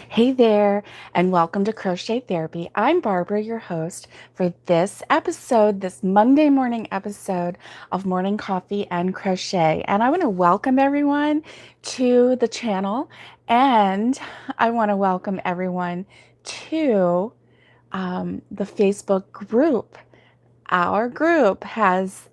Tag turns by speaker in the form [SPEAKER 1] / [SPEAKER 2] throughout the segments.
[SPEAKER 1] Hey there, and welcome to Crochet Therapy. I'm Barbara, your host for this episode, this Monday morning episode of Morning Coffee and Crochet. And I want to welcome everyone to the channel, and I want to welcome everyone to the Facebook group. Our group has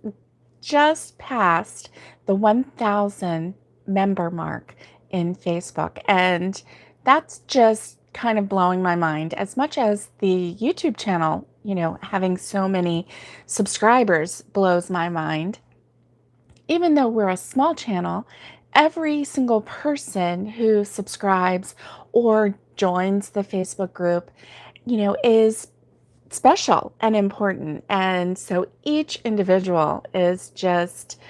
[SPEAKER 1] just passed the 1,000 member mark in Facebook. And that's just kind of blowing my mind as much as the YouTube channel, having so many subscribers blows my mind. Even though we're a small channel, every single person who subscribes or joins the Facebook group, is special and important. And so each individual is just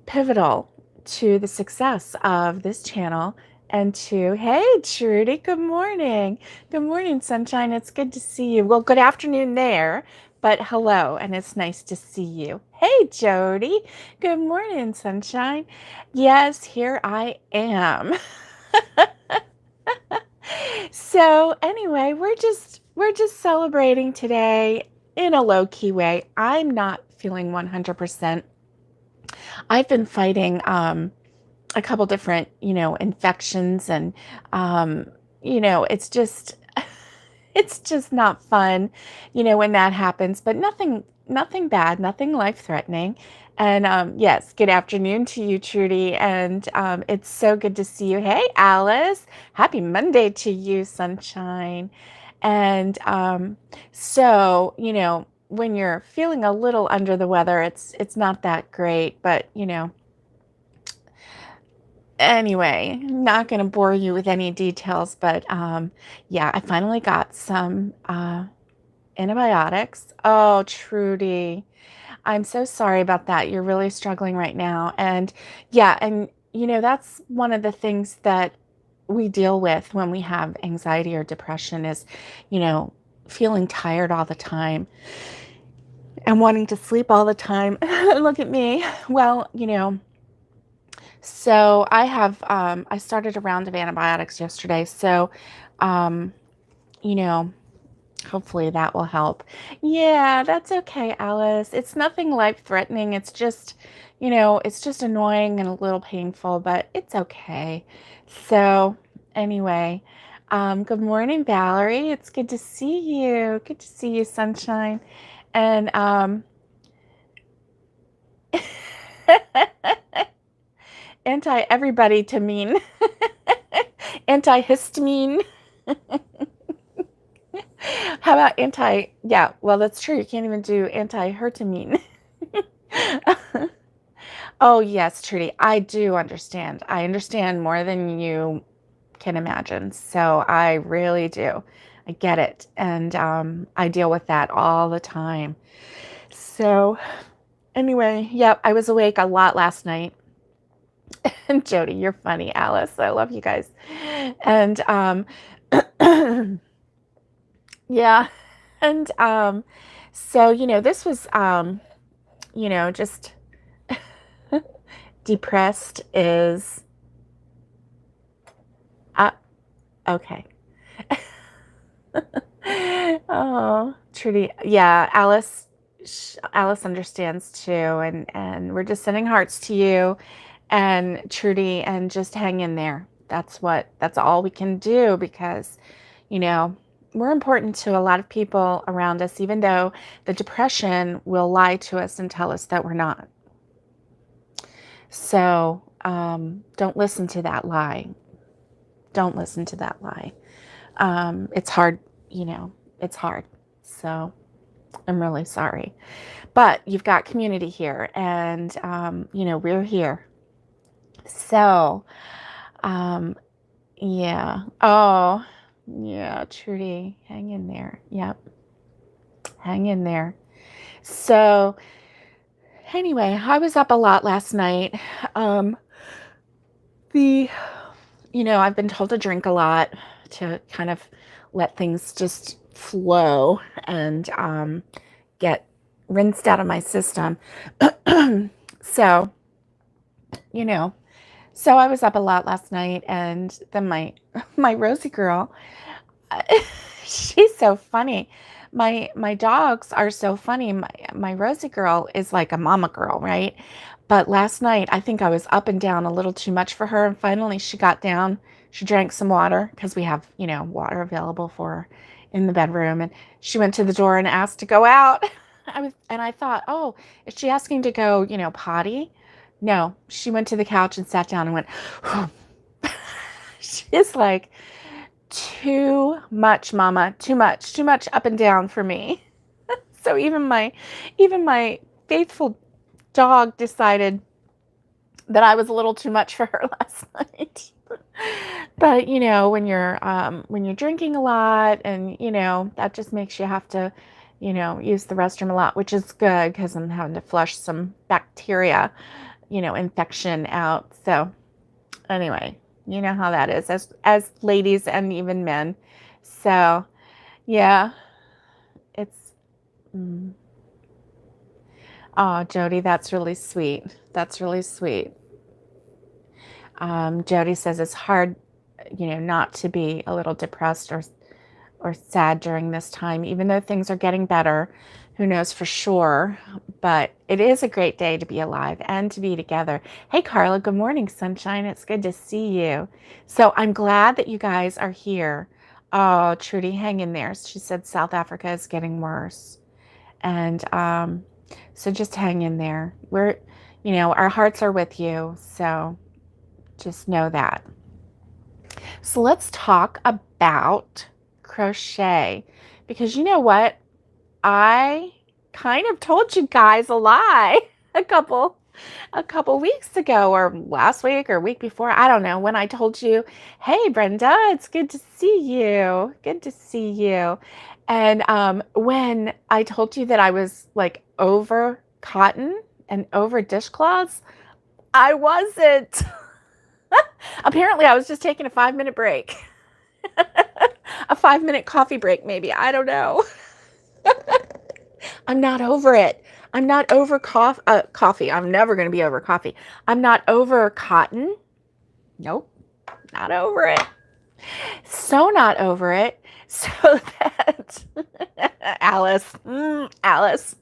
[SPEAKER 1] pivotal to the success of this channel and to, hey, Trudy, good morning. Good morning, sunshine. It's good to see you. Well, good afternoon there, but hello, and it's nice to see you. Hey, Jody. Good morning, sunshine. Yes, here I am. So anyway, we're just celebrating today in a low-key way. I'm not feeling 100%. I've been fighting a couple different, infections, and it's just it's just not fun, when that happens, but nothing bad, nothing life-threatening. And yes, good afternoon to you, Trudy, and it's so good to see you. Hey, Alice, happy Monday to you, sunshine. And so, when you're feeling a little under the weather, it's not that great, but anyway, not going to bore you with any details, but yeah, I finally got some antibiotics. Oh, Trudy, I'm so sorry about that. You're really struggling right now. And yeah, and that's one of the things that we deal with when we have anxiety or depression is, feeling tired all the time and wanting to sleep all the time. Look at me. Well, so I started a round of antibiotics yesterday. So, um, you know, hopefully that will help. Yeah, that's okay, Alice. It's nothing life-threatening. It's just annoying and a little painful, but it's okay. So, anyway, good morning, Valerie. It's good to see you. Good to see you, sunshine. And anti-everybody to mean antihistamine. How about yeah, well, that's true. You can't even do antihistamine. Oh, yes, Trudy, I do understand. I understand more than you can imagine. So I really do. I get it. And I deal with that all the time. So anyway, yep, I was awake a lot last night. And Jody, you're funny, Alice. I love you guys. And yeah. And so, this was just depressed is okay. Oh, Trudy. Yeah, Alice understands too, and we're just sending hearts to you and Trudy, and just hang in there. That's all we can do, because you know we're important to a lot of people around us, even though the depression will lie to us and tell us that we're not. So don't listen to that lie. Don't listen to that lie. It's hard, it's hard. So I'm really sorry. But you've got community here, and, we're here. So, yeah. Oh, yeah, Trudy, hang in there. Yep. Hang in there. So, anyway, I was up a lot last night. Um, the, I've been told to drink a lot to kind of let things just flow and get rinsed out of my system. So, you know, So I was up a lot last night, and then my Rosie girl, she's so funny. My dogs are so funny. My Rosie girl is like a mama girl, right? But last night I think I was up and down a little too much for her, and finally she got down. She drank some water because we have, water available for her in the bedroom, and she went to the door and asked to go out. I thought, oh, is she asking to go, potty? No, she went to the couch and sat down and went. She's like, too much, mama, too much up and down for me. So even my faithful dog decided that I was a little too much for her last night. But when you're drinking a lot, and that just makes you have to use the restroom a lot, which is good because I'm having to flush some bacteria, infection out. So anyway, you know how that is as ladies and even men. So yeah, it's oh, Jody, that's really sweet. That's really sweet. Jody says it's hard, not to be a little depressed or sad during this time, even though things are getting better. Who knows for sure? But it is a great day to be alive and to be together. Hey, Carla, good morning, sunshine. It's good to see you. So I'm glad that you guys are here. Oh, Trudy, hang in there. She said South Africa is getting worse. And so just hang in there. Our hearts are with you. So just know that. So let's talk about crochet, because you know what? I kind of told you guys a lie a couple weeks ago, or last week or week before. I don't know, when I told you, hey, Brenda, it's good to see you. Good to see you. And when I told you that I was like over cotton and over dishcloths, I wasn't. Apparently, I was just taking a 5-minute break. A 5-minute coffee break, maybe. I don't know. I'm not over it. I'm not over coffee. I'm never going to be over coffee. I'm not over cotton. Nope. Not over it. So not over it. So that Alice. Alice.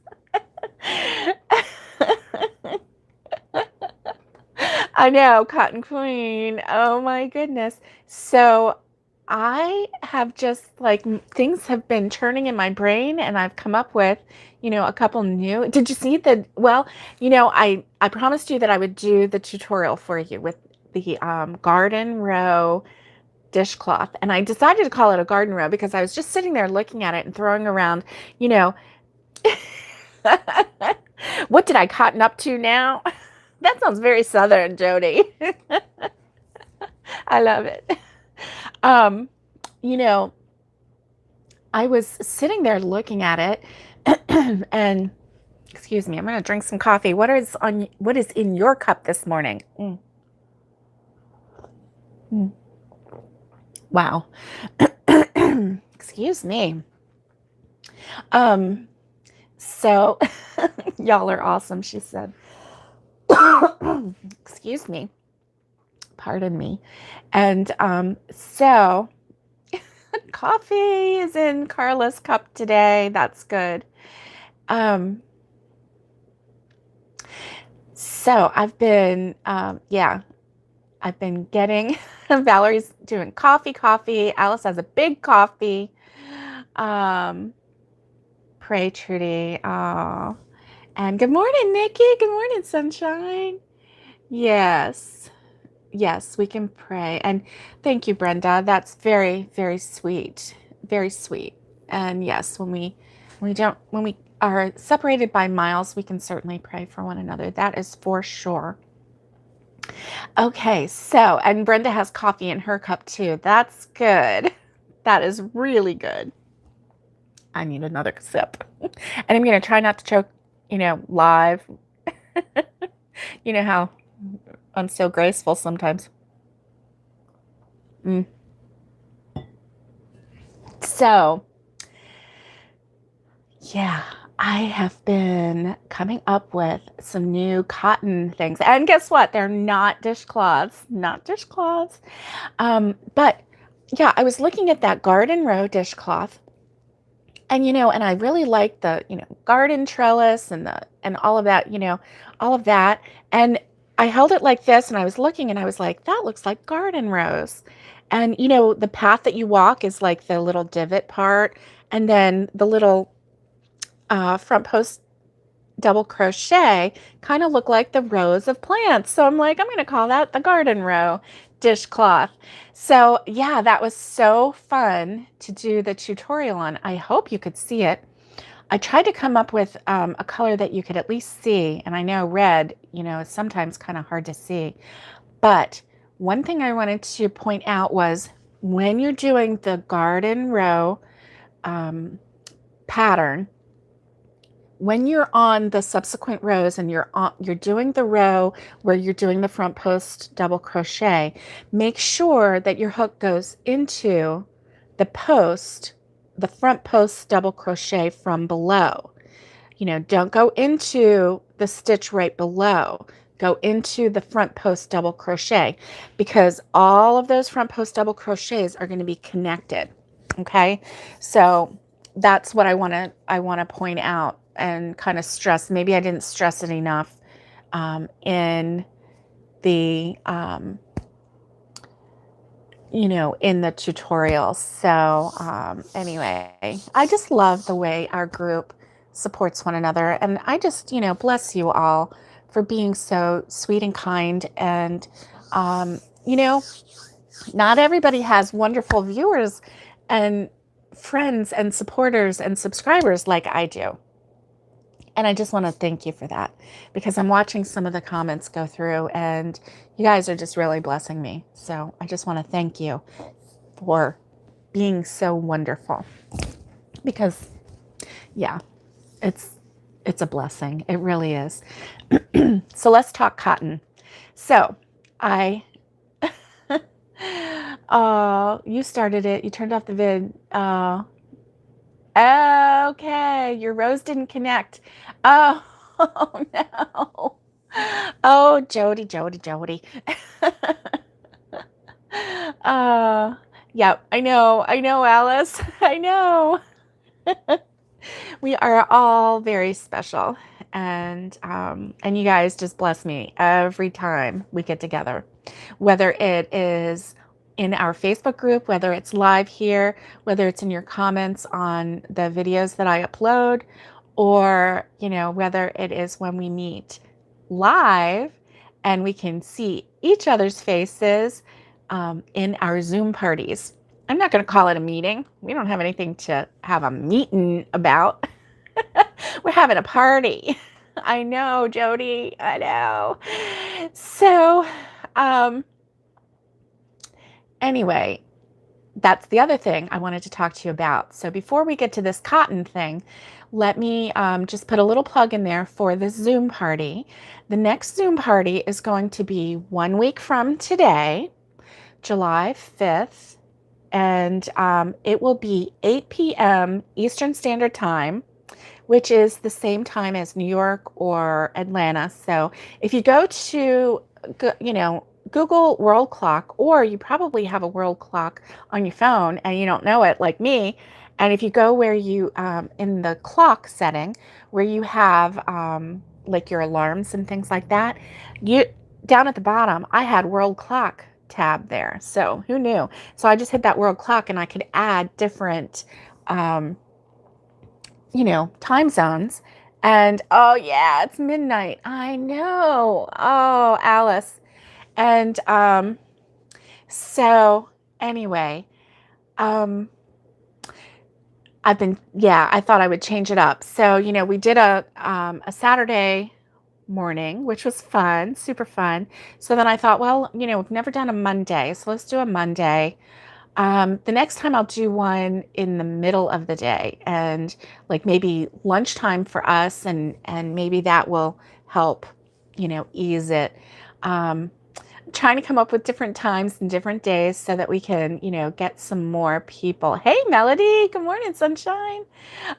[SPEAKER 1] I know, Cotton Queen. Oh my goodness. So I have just like things have been churning in my brain, and I've come up with, a couple new. Did you see the, well, I promised you that I would do the tutorial for you with the garden row dishcloth. And I decided to call it a garden row because I was just sitting there looking at it and throwing around, what did I cotton up to now? That sounds very Southern, Jody. I love it. Um, I was sitting there looking at it and excuse me, I'm going to drink some coffee. What is in your cup this morning? Wow. Excuse me. So y'all are awesome, she said. Excuse me. Pardon me. And so coffee is in Carla's cup today. That's good. So I've been, I've been getting, Valerie's doing coffee. Alice has a big coffee. Pray, Trudy. Oh, and good morning, Nikki. Good morning, sunshine. Yes, we can pray. And thank you, Brenda. That's very, very sweet. Very sweet. And yes, when we are separated by miles, we can certainly pray for one another. That is for sure. Okay, so, and Brenda has coffee in her cup too. That's good. That is really good. I need another sip. And I'm going to try not to choke, live. You know how I'm so graceful sometimes. So, yeah, I have been coming up with some new cotton things. And guess what? They're not dishcloths, not dishcloths. But yeah, I was looking at that garden row dishcloth. And and I really like the, garden trellis and all of that, all of that. And I held it like this and I was looking and I was like, that looks like garden rows. And the path that you walk is like the little divot part and then the little front post double crochet kind of look like the rows of plants. So I'm like, I'm going to call that the garden row dishcloth. So yeah, that was so fun to do the tutorial on. I hope you could see it. I tried to come up with a color that you could at least see. And I know red, is sometimes kind of hard to see. But one thing I wanted to point out was when you're doing the garden row pattern, when you're on the subsequent rows and you're doing the row where you're doing the front post double crochet, make sure that your hook goes into the front post double crochet from below. Don't go into the stitch right below. Go into the front post double crochet because all of those front post double crochets are going to be connected. Okay, so that's what I want to point out and kind of stress. Maybe I didn't stress it enough in the in the tutorial. So anyway, I just love the way our group supports one another, and I just bless you all for being so sweet and kind. And not everybody has wonderful viewers and friends and supporters and subscribers like I do. And I just want to thank you for that because I'm watching some of the comments go through and you guys are just really blessing me. So I just want to thank you for being so wonderful because yeah, it's a blessing. It really is. So let's talk cotton. So you started it. You turned off the vid. Okay, your rows didn't connect. Oh, oh no. Oh, Jody. Yeah, I know, Alice. I know. We are all very special, and you guys just bless me every time we get together, whether it is in our Facebook group, whether it's live here, whether it's in your comments on the videos that I upload, or whether it is when we meet live and we can see each other's faces in our Zoom parties. I'm not going to call it a meeting. We don't have anything to have a meeting about. We're having a party. I know, Jody. I know. So, anyway, that's the other thing I wanted to talk to you about. So before we get to this cotton thing, let me just put a little plug in there for this Zoom party. The next Zoom party is going to be 1 week from today, July 5th, and it will be 8 p.m. Eastern Standard Time, which is the same time as New York or Atlanta. So if you go to, Google world clock, or you probably have a world clock on your phone and you don't know it like me. And if you go where you, in the clock setting, where you have like your alarms and things like that, down at the bottom, I had world clock tab there. So who knew? So I just hit that world clock and I could add different, time zones. And oh yeah, it's midnight. I know. Oh, Alice. And so anyway, I thought I would change it up. So, we did a Saturday morning, which was fun, super fun. So then I thought, well, we've never done a Monday, so let's do a Monday. The next time I'll do one in the middle of the day and like maybe lunchtime for us, and maybe that will help, ease it. trying to come up with different times and different days so that we can, get some more people. Hey, Melody. Good morning, sunshine.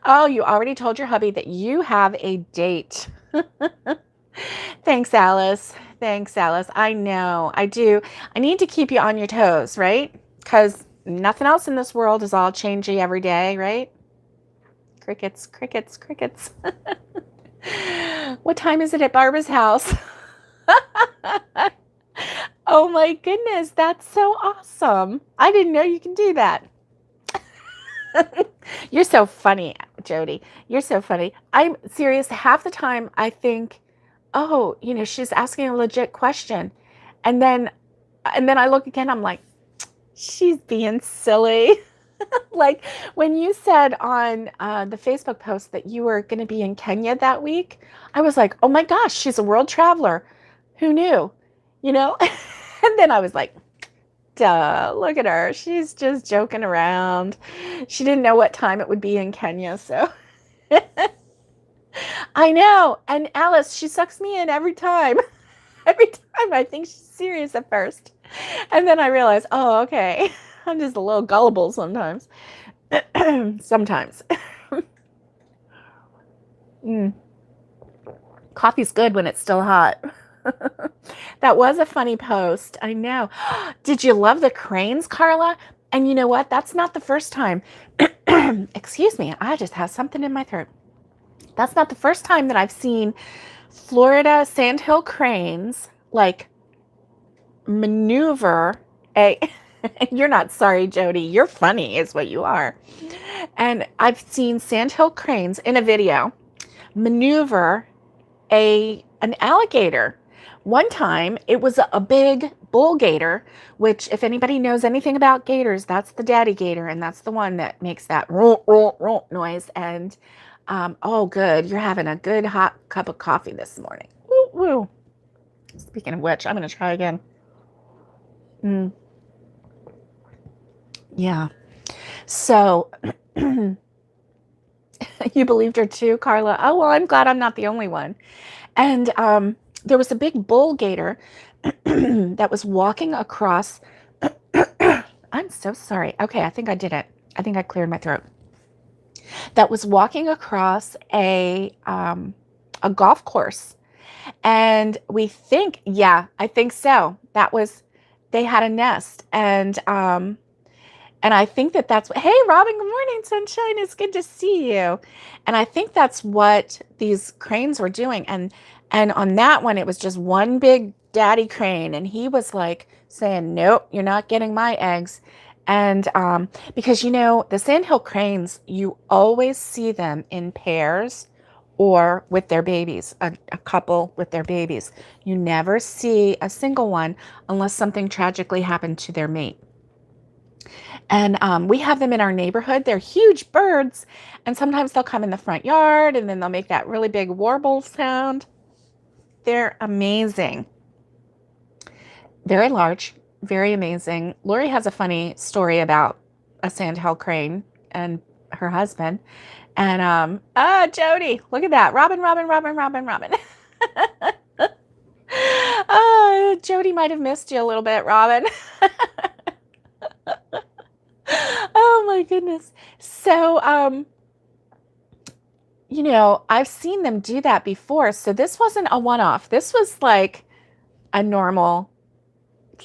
[SPEAKER 1] Oh, you already told your hubby that you have a date. Thanks, Alice. Thanks, Alice. I know. I do. I need to keep you on your toes, right? Because nothing else in this world is all changey every day, right? Crickets, crickets, crickets. What time is it at Barbara's house? Oh my goodness, that's so awesome. I didn't know you can do that. You're so funny, Jody. You're so funny. I'm serious. Half the time I think, oh, she's asking a legit question. And then I look again, I'm like, she's being silly. Like when you said on the Facebook post that you were going to be in Kenya that week, I was like, oh my gosh, she's a world traveler. Who knew? And then I was like, duh, look at her. She's just joking around. She didn't know what time it would be in Kenya. So I know. And Alice, she sucks me in every time. Every time I think she's serious at first. And then I realize, oh, okay. I'm just a little gullible sometimes. Sometimes. Coffee's good when it's still hot. That was a funny post. I know. Did you love the cranes, Carla? And you know what? That's not the first time. Excuse me. I just have something in my throat. That's not the first time that I've seen Florida sandhill cranes like maneuver a you're not sorry, Jody. You're funny is what you are. And I've seen sandhill cranes in a video maneuver an alligator. One time it was a big bull gator, which if anybody knows anything about gators, that's the daddy gator, and that's the one that makes that roll, roll, roll noise. And oh, good. You're having a good hot cup of coffee this morning. Woo, woo. Speaking of which, I'm going to try again. Yeah. So you believed her too, Carla? Oh, well, I'm glad I'm not the only one. And there was a big bull gator that was walking across. I'm so sorry. Okay, I think I did it. I think I cleared my throat. That was walking across a golf course. And we think, yeah, I think so. They had a nest. And I think that's what, hey, Robin, good morning, sunshine. It's good to see you. And I think that's what these cranes were doing. And on that one, it was just one big daddy crane. And he was like saying, nope, you're not getting my eggs. And because, the sandhill cranes, you always see them in pairs or with their babies, a couple with their babies. You never see a single one unless something tragically happened to their mate. And we have them in our neighborhood. They're huge birds. And sometimes they'll come in the front yard and then they'll make that really big warble sound. They're amazing. Very large, very amazing. Lori has a funny story about a sandhill crane and her husband. And Jody, look at that. Robin. Jody might have missed you a little bit, Robin. Oh my goodness. So, I've seen them do that before. So this wasn't a one-off. This was like a normal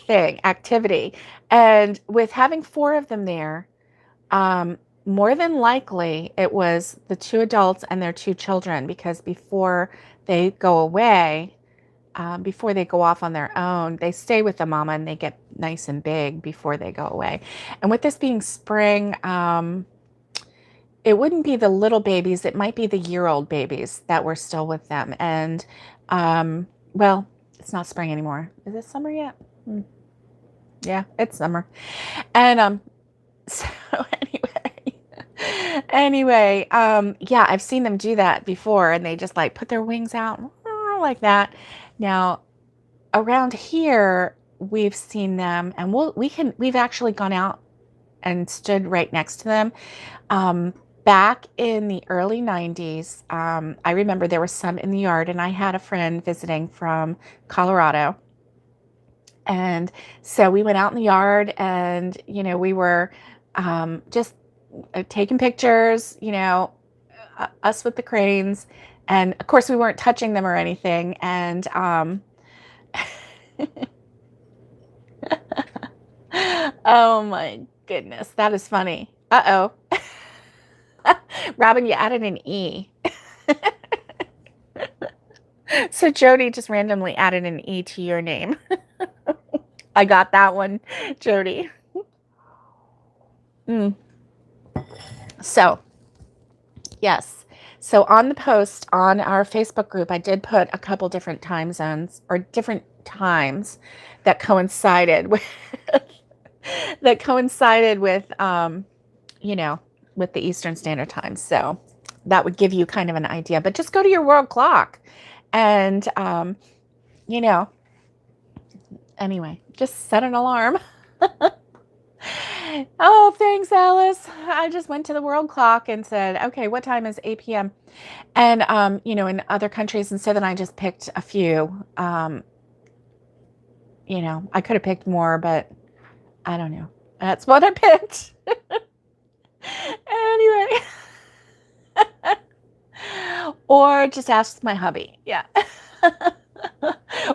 [SPEAKER 1] activity. And with having 4 of them there, more than likely it was the 2 adults and their 2 children, because before they go away, before they go off on their own, they stay with the mama and they get nice and big before they go away. And with this being spring, it wouldn't be the little babies. It might be the year-old babies that were still with them. And, well, it's not spring anymore. Is it summer yet? Yeah, it's summer. And, so anyway, yeah, I've seen them do that before, and they just like put their wings out like that. Now, around here, we've seen them, and we've actually gone out and stood right next to them. Back in the early 90s, I remember there were some in the yard, and I had a friend visiting from Colorado, And so we went out in the yard and, we were just taking pictures, us with the cranes. And of course, we weren't touching them or anything. And oh my goodness, that is funny. Uh-oh. Robin, you added an E. So Jody just randomly added an E to your name. I got that one, Jody. So, yes. So on the post on our Facebook group, I did put a couple different time zones or different times that coincided with with the Eastern Standard Time. So that would give you kind of an idea. But just go to your world clock and anyway, just set an alarm. Oh, thanks, Alice. I just went to the world clock and said, okay, what time is 8 p.m.? And, in other countries, and so then I just picked a few. I could have picked more, but I don't know. That's what I picked. Anyway. Or just ask my hubby. Yeah.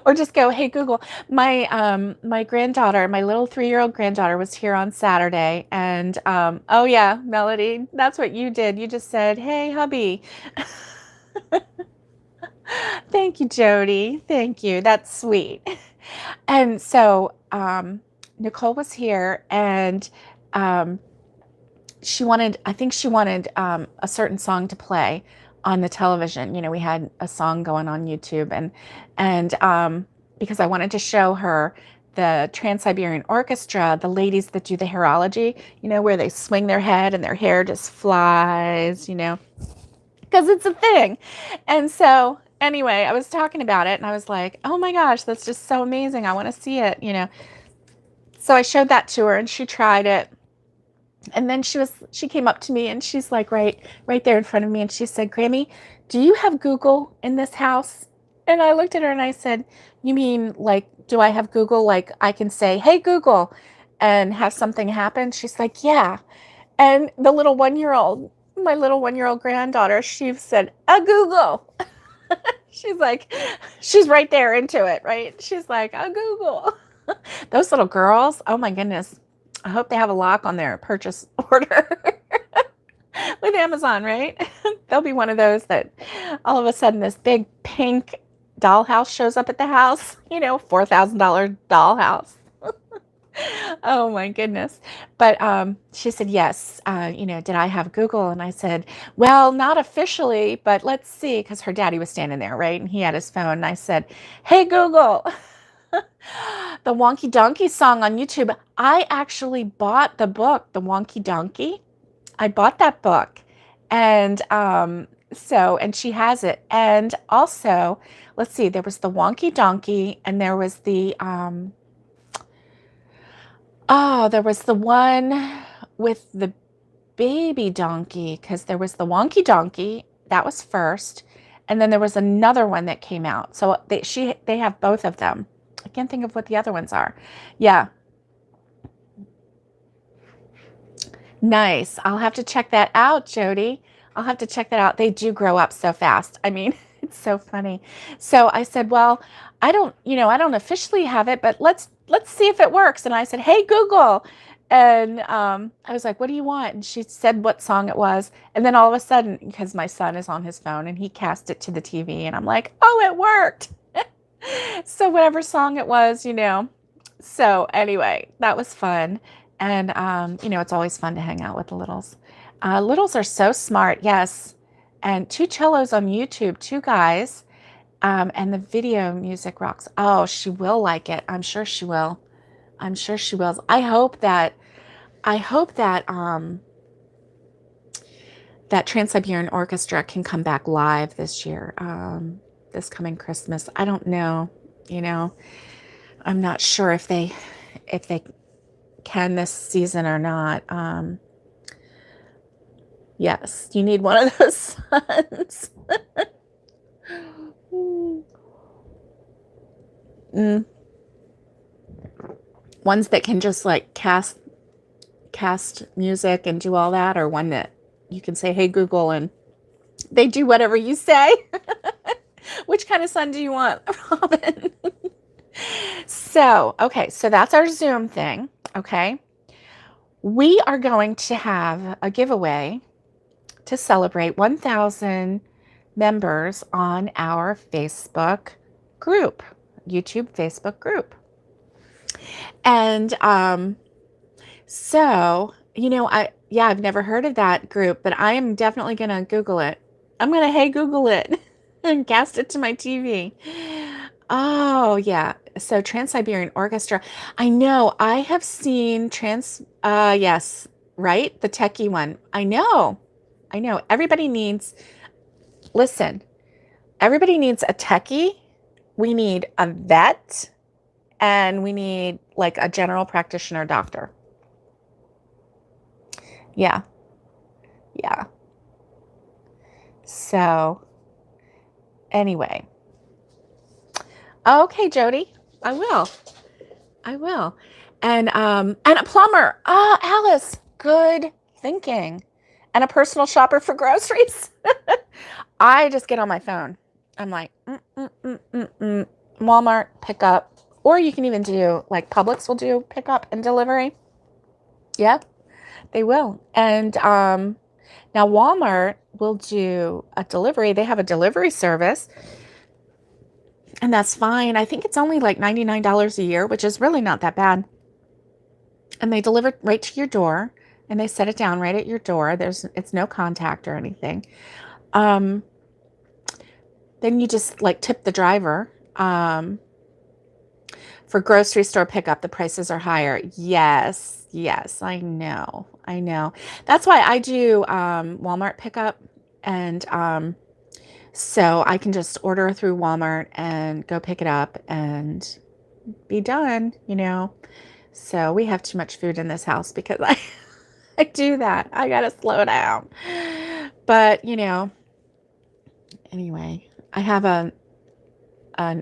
[SPEAKER 1] Or just go, hey, Google. My granddaughter, my little 3-year-old granddaughter was here on Saturday. And, oh yeah, Melody, that's what you did. You just said, hey, hubby. Thank you, Jody. Thank you. That's sweet. And so, Nicole was here and, I think she wanted a certain song to play on the television. We had a song going on YouTube and because I wanted to show her the Trans-Siberian Orchestra, the ladies that do the hairology, where they swing their head and their hair just flies, because it's a thing. And so anyway, I was talking about it and I was like, oh my gosh, that's just so amazing. I want to see it, So I showed that to her and she tried it. And then she came up to me and she's like right there in front of me and she said, Grammy, do you have Google in this house? And I looked at her and I said, you mean like, do I have Google? Like I can say, hey, Google, and have something happen? She's like, yeah. And the little my little 1-year-old granddaughter, she said, a Google. She's like, she's right there into it, right? She's like, a Google. Those little girls, oh my goodness. I hope they have a lock on their purchase order with Amazon, right? They'll be one of those that all of a sudden this big pink dollhouse shows up at the house, $4,000 dollhouse. Oh my goodness. But she said, yes, did I have Google? And I said, well, not officially, but let's see, because her daddy was standing there, right? And he had his phone. And I said, hey, Google. The Wonky Donkey song on YouTube. I actually bought the book, The Wonky Donkey. I bought that book. And and she has it. And also, let's see, there was the Wonky Donkey and there was the, there was the one with the baby donkey, because there was the Wonky Donkey. That was first. And then there was another one that came out. So they have both of them. I can't think of what the other ones are. Yeah. Nice. I'll have to check that out, Jody. I'll have to check that out. They do grow up so fast. I mean, it's so funny. So I said, well, I don't officially have it, but let's see if it works. And I said, hey, Google. And I was like, what do you want? And she said what song it was. And then all of a sudden, because my son is on his phone and he cast it to the TV and I'm like, oh, it worked. So whatever song it was, So anyway, that was fun. And, it's always fun to hang out with the littles. Littles are so smart. Yes. And 2 cellos on YouTube, 2 guys. And the video music rocks. Oh, she will like it. I'm sure she will. I'm sure she will. I hope that that Trans-Siberian Orchestra can come back live this year. This coming Christmas. I don't know, I'm not sure if they can this season or not. Yes, you need one of those sons. Ones that can just like cast music and do all that, or one that you can say, hey, Google, and they do whatever you say. Which kind of son do you want, Robin? So, okay, so that's our Zoom thing. Okay. We are going to have a giveaway to celebrate 1,000 members on our Facebook group, YouTube Facebook group. And so, I've never heard of that group, but I am definitely going to Google it. I'm going to, hey, Google it and cast it to my TV. Oh, yeah. So Trans-Siberian Orchestra. I know. I have seen yes, right? The techie one. I know. Listen, everybody needs a techie. We need a vet, and we need like a general practitioner doctor. Yeah. Yeah. So anyway. Okay, Jody, I will. And a plumber. Ah, Alice, good thinking. And a personal shopper for groceries. I just get on my phone. I'm like, Walmart pickup, or you can even do like Publix will do pickup and delivery. Yeah, they will. And now Walmart will do a delivery. They have a delivery service, and that's fine. I think it's only like $99 a year, which is really not that bad. And they deliver right to your door, and they set it down right at your door. It's no contact or anything. Then you just like tip the driver. For grocery store pickup, the prices are higher. Yes, I know. That's why I do Walmart pickup, and so I can just order through Walmart and go pick it up and be done, So we have too much food in this house because I do that. I gotta slow down. But, anyway, I have an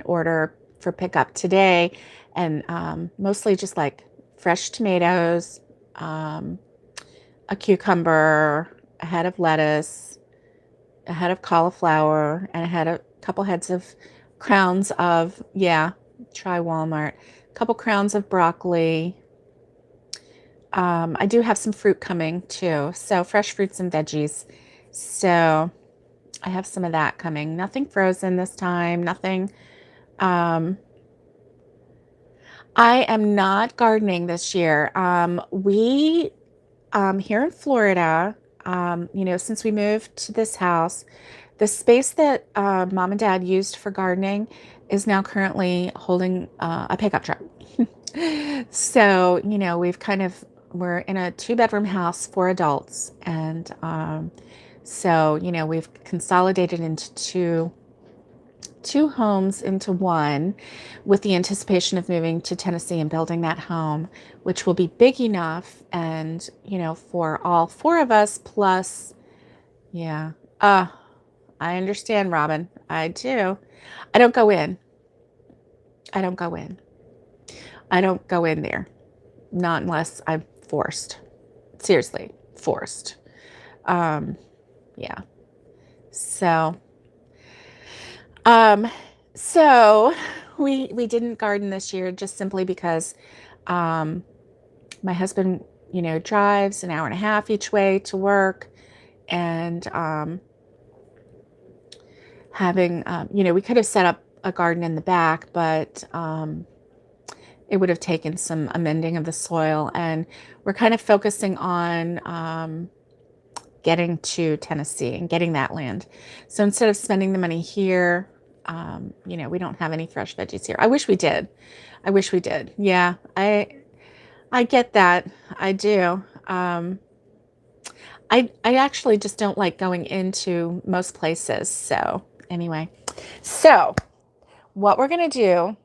[SPEAKER 1] order for pickup today, and mostly just like fresh tomatoes, a cucumber, a head of lettuce, a head of cauliflower, and a couple heads of crowns of, try Walmart, a couple crowns of broccoli. I do have some fruit coming too, so fresh fruits and veggies. So I have some of that coming. Nothing frozen this time, nothing. I am not gardening this year. We here in Florida, since we moved to this house, the space that Mom and Dad used for gardening is now currently holding a pickup truck. So, we're in a 2-bedroom house for adults. And so, we've consolidated into two homes into one, with the anticipation of moving to Tennessee and building that home, which will be big enough and, for all 4 of us plus, I understand, Robin. I do. I don't go in there. Not unless I'm forced. Seriously, forced. Yeah. So we didn't garden this year just simply because my husband, drives an hour and a half each way to work, and having, we could have set up a garden in the back, but it would have taken some amending of the soil, and we're kind of focusing on getting to Tennessee and getting that land. So instead of spending the money here, we don't have any fresh veggies here. I wish we did. Yeah, I get that. I do. I actually just don't like going into most places. So anyway, what we're going to do,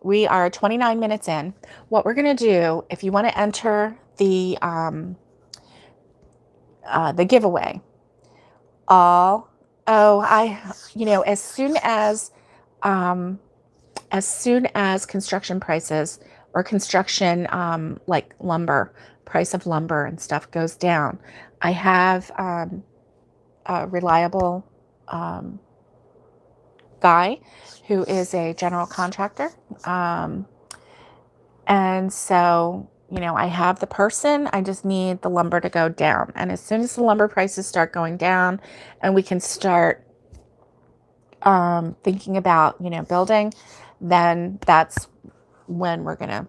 [SPEAKER 1] we are 29 minutes in. What we're going to do, if you want to enter the giveaway, as soon as construction prices or construction, like lumber, price of lumber and stuff goes down. I have a reliable guy who is a general contractor. And so, I have the person, I just need the lumber to go down. And as soon as the lumber prices start going down and we can start thinking about, building, then that's when we're going to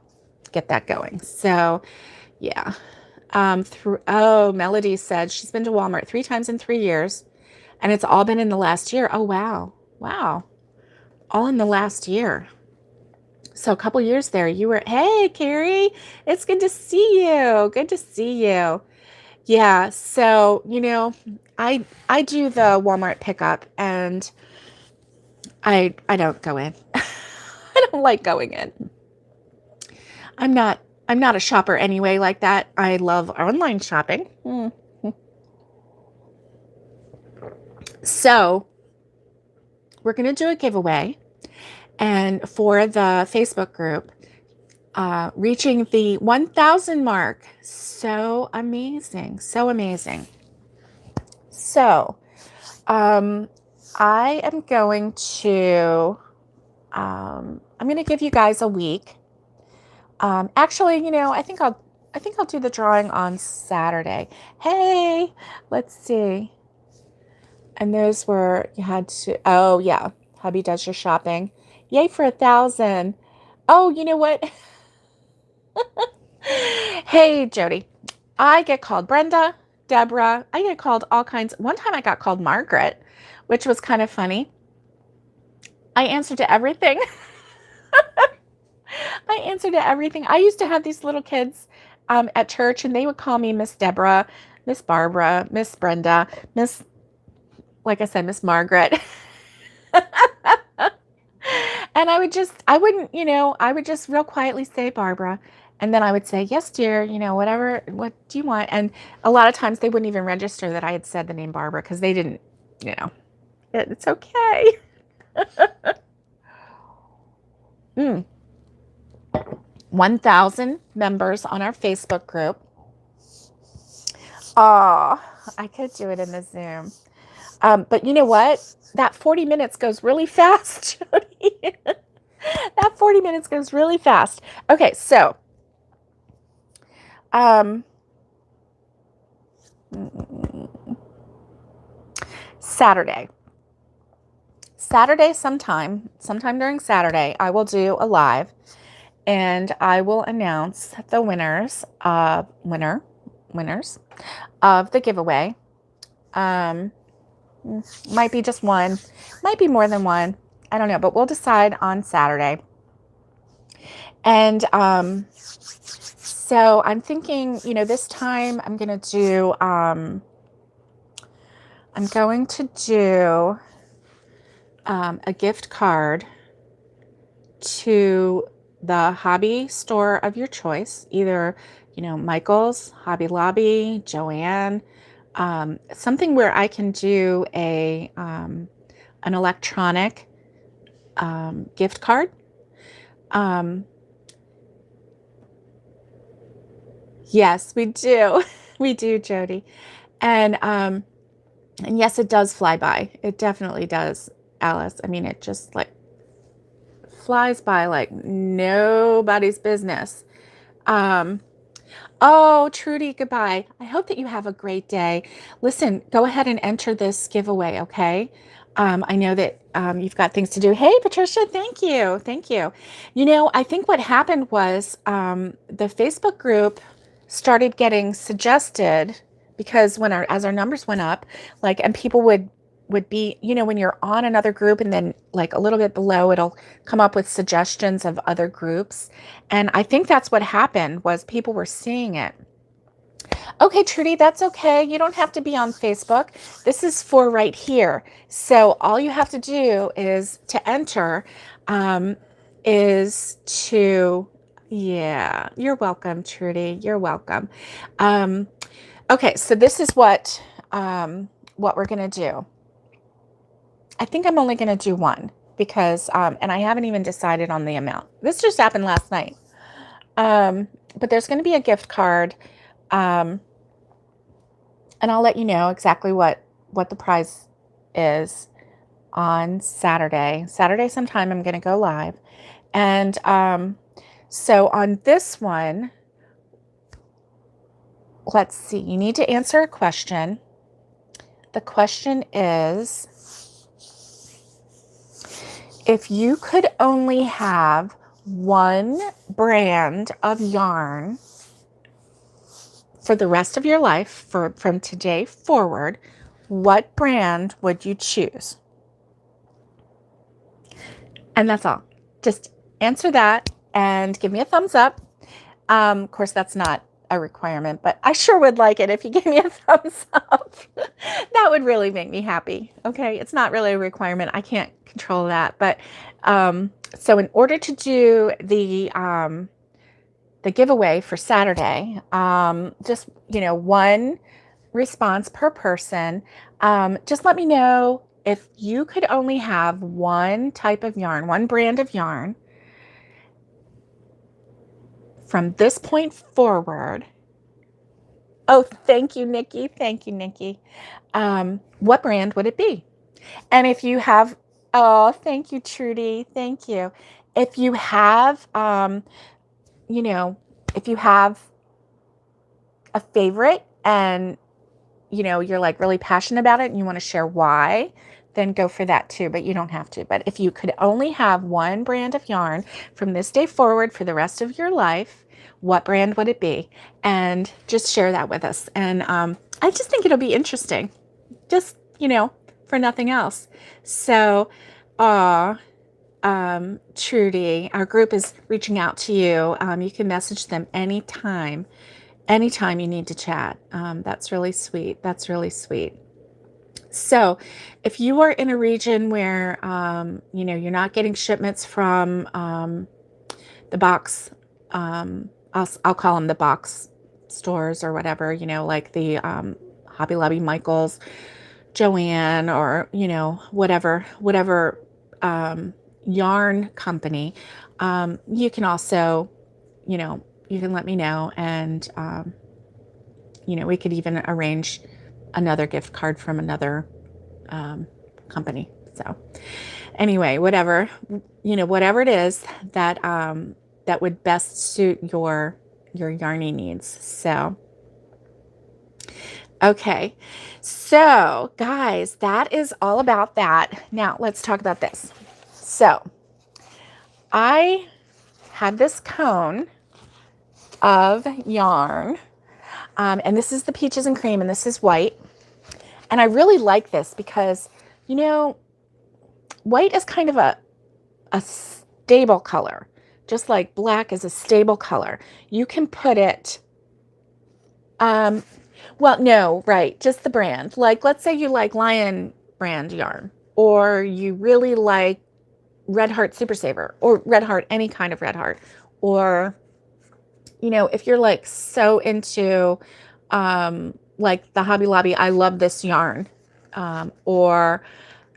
[SPEAKER 1] get that going. So, yeah. Melody said she's been to Walmart 3 times in 3 years, and it's all been in the last year. Oh, wow. Wow. All in the last year. So a couple years there, hey, Carrie, it's good to see you. Good to see you. Yeah. So, I do the Walmart pickup, and I don't go in. I don't like going in. I'm not a shopper anyway like that. I love online shopping. So we're going to do a giveaway. And for the Facebook group, reaching the 1,000 mark. So amazing. So amazing. So I am going to, I'm going to give you guys a week. Actually, I think I'll do the drawing on Saturday. Hey, let's see. And those were, you had to, oh yeah, hubby does your shopping. Yay for 1,000. Oh, you know what? Hey, Jody, I get called Brenda, Deborah. I get called all kinds. One time I got called Margaret, which was kind of funny. I answered to everything. I answered to everything. I used to have these little kids at church, and they would call me Miss Deborah, Miss Barbara, Miss Brenda, like I said, Miss Margaret. And I would just real quietly say Barbara. And then I would say, yes, dear, whatever, what do you want? And a lot of times they wouldn't even register that I had said the name Barbara because they didn't, it's okay. 1,000 members on our Facebook group. Oh, I could do it in the Zoom. But you know what? That 40 minutes goes really fast, Jody. That 40 minutes goes really fast. Okay, so Saturday sometime during Saturday, I will do a live, and I will announce the winners of the giveaway. Might be just one, might be more than one. I don't know, but we'll decide on Saturday. And so I'm thinking, this time I'm going to do a gift card to the hobby store of your choice, either, Michael's, Hobby Lobby, Joanne, something where I can do an electronic gift card. Yes, we do. We do, Jody. And yes, it does fly by. It definitely does, Alice. I mean, it just like flies by like nobody's business. Oh, Trudy, goodbye. I hope that you have a great day. Listen, go ahead and enter this giveaway, okay? I know that you've got things to do. Hey, Patricia, thank you. Thank you. I think what happened was the Facebook group started getting suggested because as our numbers went up, and people would be, when you're on another group and then like a little bit below, it'll come up with suggestions of other groups. And I think that's what happened was people were seeing it. Okay, Trudy, that's okay. You don't have to be on Facebook. This is for right here. So all you have to do is to enter, yeah, you're welcome, Trudy. You're welcome. Okay, so this is what we're going to do. I think I'm only going to do one because, and I haven't even decided on the amount. This just happened last night. But there's going to be a gift card. And I'll let you know exactly what the prize is on Saturday. Saturday sometime I'm going to go live. And so on this one, let's see, you need to answer a question. The question is, if you could only have one brand of yarn for the rest of your life, from today forward, what brand would you choose? And that's all. Just answer that and give me a thumbs up. Of course, that's not a requirement, but I sure would like it if you give me a thumbs up. That would really make me happy. Okay, it's not really a requirement. I can't control that. But so in order to do the giveaway for Saturday, just, one response per person. Just let me know if you could only have one type of yarn, one brand of yarn from this point forward. Oh, thank you, Nikki. Thank you, Nikki. What brand would it be? And if you have, oh, thank you, Trudy. Thank you. If you have, if you have a favorite and, you're like really passionate about it and you want to share why, then go for that too, but you don't have to. But if you could only have one brand of yarn from this day forward for the rest of your life, what brand would it be? And just share that with us. And I just think it'll be interesting, just, for nothing else. So, Trudy, our group is reaching out to you. You can message them anytime you need to chat. That's really sweet. That's really sweet. So if you are in a region where, you're not getting shipments from the box, I'll call them the box stores or whatever, like the Hobby Lobby, Michael's, Joanne, or, whatever yarn company, you can also, you can let me know, and, we could even arrange another gift card from another company. So anyway, whatever it is that that would best suit your yarny needs. So, okay. So guys, that is all about that. Now let's talk about this. So I had this cone of yarn, and this is the peaches and cream, and this is white. And I really like this because, white is kind of a stable color, just like black is a stable color. You can put it, well, no, right, just the brand. Like, let's say you like Lion brand yarn, or you really like Red Heart Super Saver, or Red Heart, any kind of Red Heart, or, if you're like so into, like the Hobby Lobby, I love this yarn, or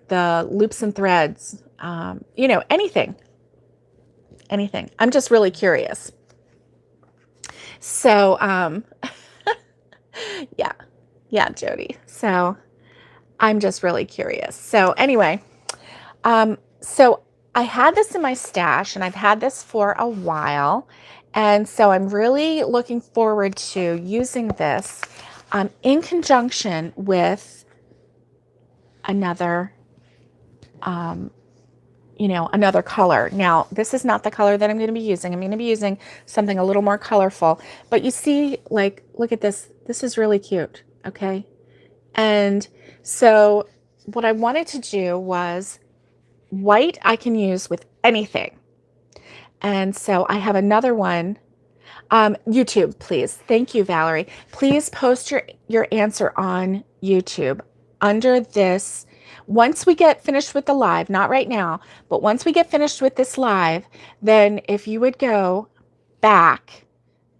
[SPEAKER 1] the Loops and Threads, anything. I'm just really curious. So, yeah, Jody. So I'm just really curious. So anyway, so I had this in my stash, and I've had this for a while. And so I'm really looking forward to using this in conjunction with another, another color. Now, this is not the color that I'm going to be using. I'm going to be using something a little more colorful. But you see, like, look at this. This is really cute, okay? And so what I wanted to do was, white I can use with anything. And so I have another one. YouTube, please. Thank you, Valerie. Please post your answer on YouTube under this. Once we get finished with the live, not right now, but once we get finished with this live, then if you would go back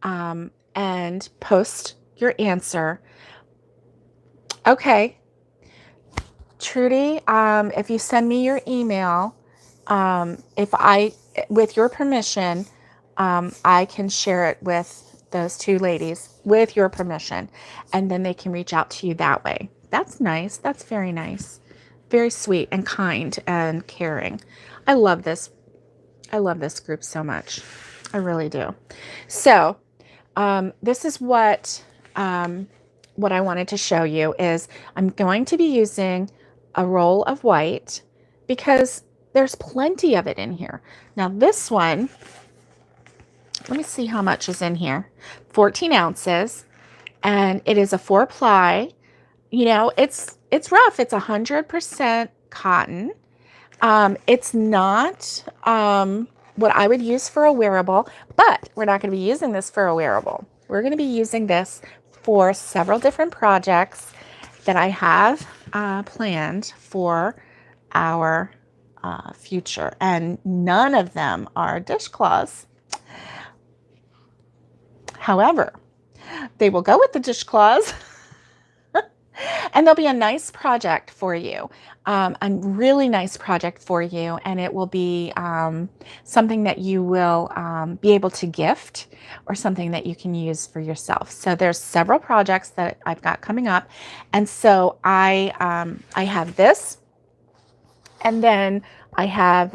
[SPEAKER 1] and post your answer. Okay. Trudy, if you send me your email, with your permission, I can share it with those two ladies with your permission, and then they can reach out to you that way. That's nice. That's very nice. Very sweet and kind and caring. I love this. I love this group so much. I really do. So, this is what I wanted to show you is I'm going to be using a roll of white because there's plenty of it in here. Now this one, let me see how much is in here. 14 ounces, and it is a 4-ply. You know, it's rough. It's 100% cotton. It's not what I would use for a wearable, but we're not going to be using this for a wearable. We're going to be using this for several different projects that I have planned for our future, and none of them are dishcloths. However, they will go with the dishcloths. And there'll be a nice project for you, a really nice project for you, and it will be something that you will be able to gift or something that you can use for yourself. So there's several projects that I've got coming up, and so I have this, and then I have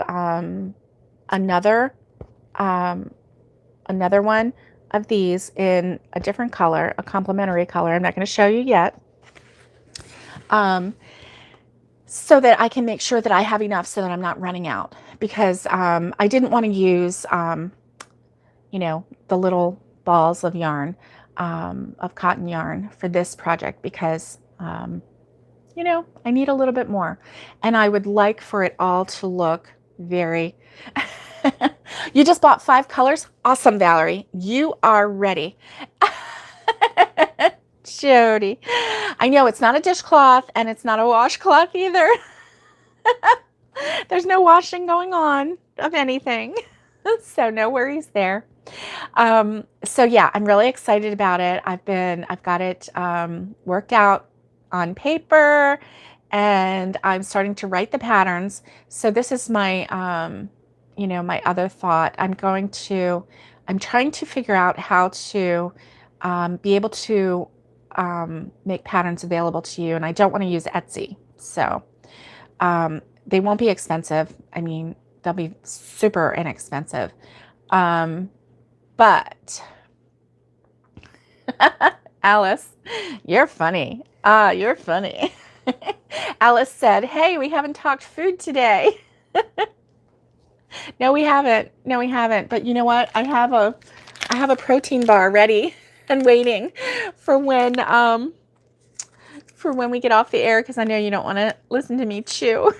[SPEAKER 1] another one of these in a different color, a complementary color. I'm not going to show you yet. So that I can make sure that I have enough so that I'm not running out, because I didn't want to use, you know, the little balls of yarn, of cotton yarn for this project because, you know, I need a little bit more, and I would like for it all to look very, you just bought 5 colors. Awesome, Valerie. You are ready. Jody. I know it's not a dishcloth and it's not a washcloth either. There's no washing going on of anything. So no worries there. So yeah, I'm really excited about it. I've got it worked out on paper, and I'm starting to write the patterns. So this is my, you know, my other thought. I'm trying to figure out how to be able to make patterns available to you, and I don't want to use Etsy. So they won't be expensive. I mean, they'll be super inexpensive. But Alice, you're funny. You're funny. Alice said, "Hey, we haven't talked food today." No, we haven't. No, we haven't. But you know what? I have a protein bar ready and waiting for when we get off the air, because I know you don't want to listen to me chew.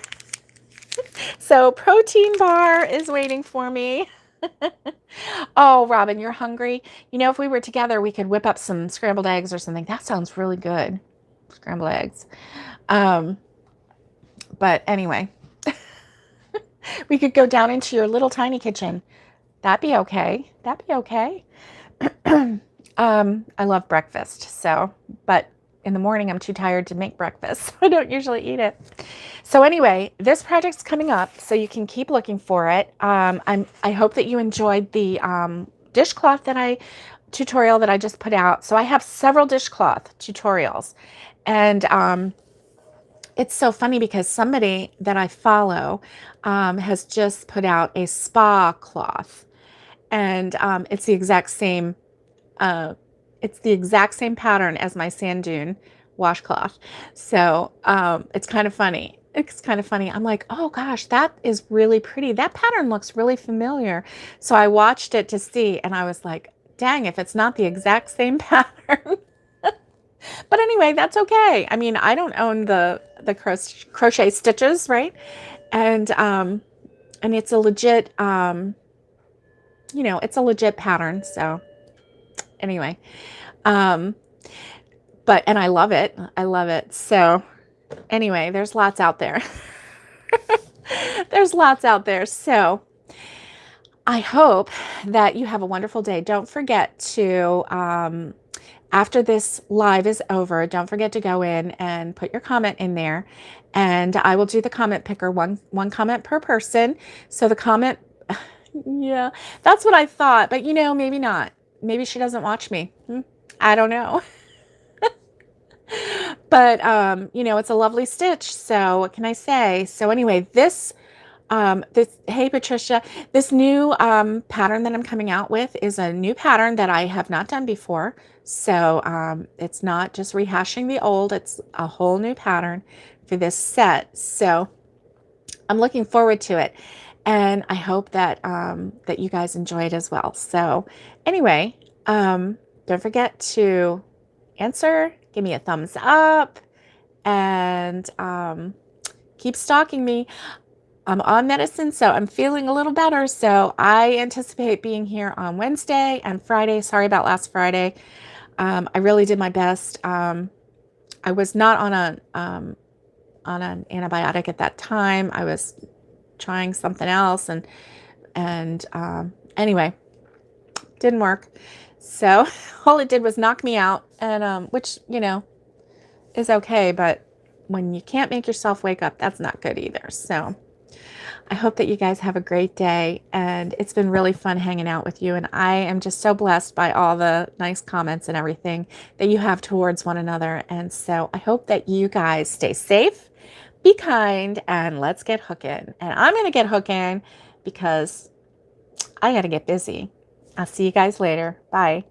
[SPEAKER 1] So protein bar is waiting for me. Oh, Robin, you're hungry? You know, if we were together, we could whip up some scrambled eggs or something. That sounds really good. Scrambled eggs. But anyway, we could go down into your little tiny kitchen. That'd be okay. That'd be okay. I love breakfast, so, but in the morning I'm too tired to make breakfast, so I don't usually eat it. So anyway, this project's coming up, so you can keep looking for it. I hope that you enjoyed the dishcloth tutorial that I just put out. So I have several dishcloth tutorials, and it's so funny because somebody that I follow has just put out a spa cloth, and it's the exact same pattern as my sand dune washcloth. So it's kind of funny. It's kind of funny. I'm like, oh gosh, that is really pretty. That pattern looks really familiar. So I watched it to see, and I was like, dang, if it's not the exact same pattern. But anyway, that's okay. I mean, I don't own the crochet stitches, right? And it's a legit, you know, it's a legit pattern. So anyway, and I love it. I love it. So anyway, there's lots out there. There's lots out there. So I hope that you have a wonderful day. Don't forget to, after this live is over, don't forget to go in and put your comment in there, and I will do the comment picker, one comment per person. So the comment, Yeah, that's what I thought. But, maybe not. Maybe she doesn't watch me. I don't know. But, it's a lovely stitch. So what can I say? So anyway, hey Patricia, this new pattern that I'm coming out with is a new pattern that I have not done before. So it's not just rehashing the old, it's a whole new pattern for this set. So I'm looking forward to it. And I hope that that you guys enjoy it as well. So anyway, don't forget to answer, give me a thumbs up, and keep stalking me. I'm on medicine, so I'm feeling a little better. So I anticipate being here on Wednesday and Friday. Sorry about last Friday. I really did my best. I was not on an antibiotic at that time. I was trying something else, and anyway, didn't work. So all it did was knock me out, and which is okay, but when you can't make yourself wake up, that's not good either. So I hope that you guys have a great day, and it's been really fun hanging out with you, and I am just so blessed by all the nice comments and everything that you have towards one another. And so I hope that you guys stay safe, be kind, and let's get hooking. And I'm going to get hooking because I got to get busy. I'll see you guys later. Bye.